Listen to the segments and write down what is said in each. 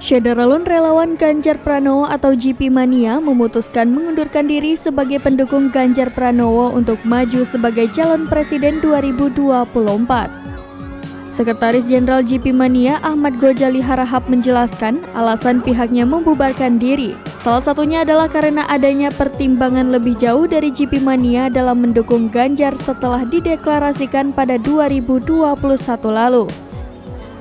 Syederalun relawan Ganjar Pranowo atau GP Mania memutuskan mengundurkan diri sebagai pendukung Ganjar Pranowo untuk maju sebagai calon presiden 2024. Sekretaris Jenderal GP Mania Ahmad Gojali Harahap menjelaskan alasan pihaknya membubarkan diri. Salah satunya adalah karena adanya pertimbangan lebih jauh dari GP Mania dalam mendukung Ganjar setelah dideklarasikan pada 2021 lalu.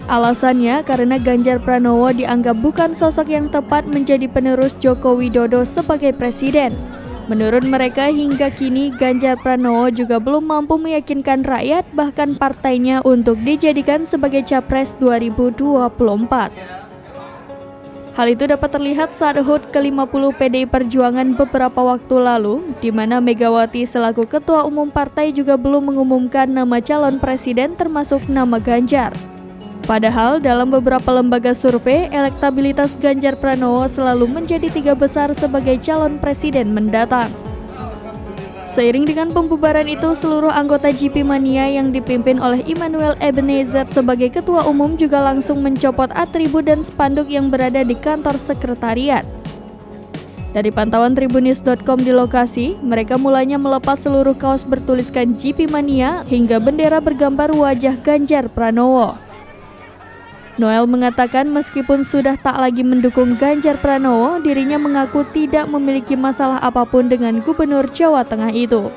Alasannya karena Ganjar Pranowo dianggap bukan sosok yang tepat menjadi penerus Joko Widodo sebagai presiden. Menurut mereka hingga kini Ganjar Pranowo juga belum mampu meyakinkan rakyat bahkan partainya untuk dijadikan sebagai capres 2024. Hal itu dapat terlihat saat HUT ke-50 PDI Perjuangan beberapa waktu lalu, di mana Megawati selaku Ketua Umum Partai juga belum mengumumkan nama calon presiden termasuk nama Ganjar. Padahal dalam beberapa lembaga survei, elektabilitas Ganjar Pranowo selalu menjadi 3 besar sebagai calon presiden mendatang. Seiring dengan pembubaran itu, seluruh anggota GP Mania yang dipimpin oleh Immanuel Ebenezer sebagai ketua umum juga langsung mencopot atribut dan spanduk yang berada di kantor sekretariat. Dari pantauan Tribunnews.com di lokasi, mereka mulanya melepas seluruh kaos bertuliskan GP Mania hingga bendera bergambar wajah Ganjar Pranowo. Noel mengatakan meskipun sudah tak lagi mendukung Ganjar Pranowo, dirinya mengaku tidak memiliki masalah apapun dengan Gubernur Jawa Tengah itu.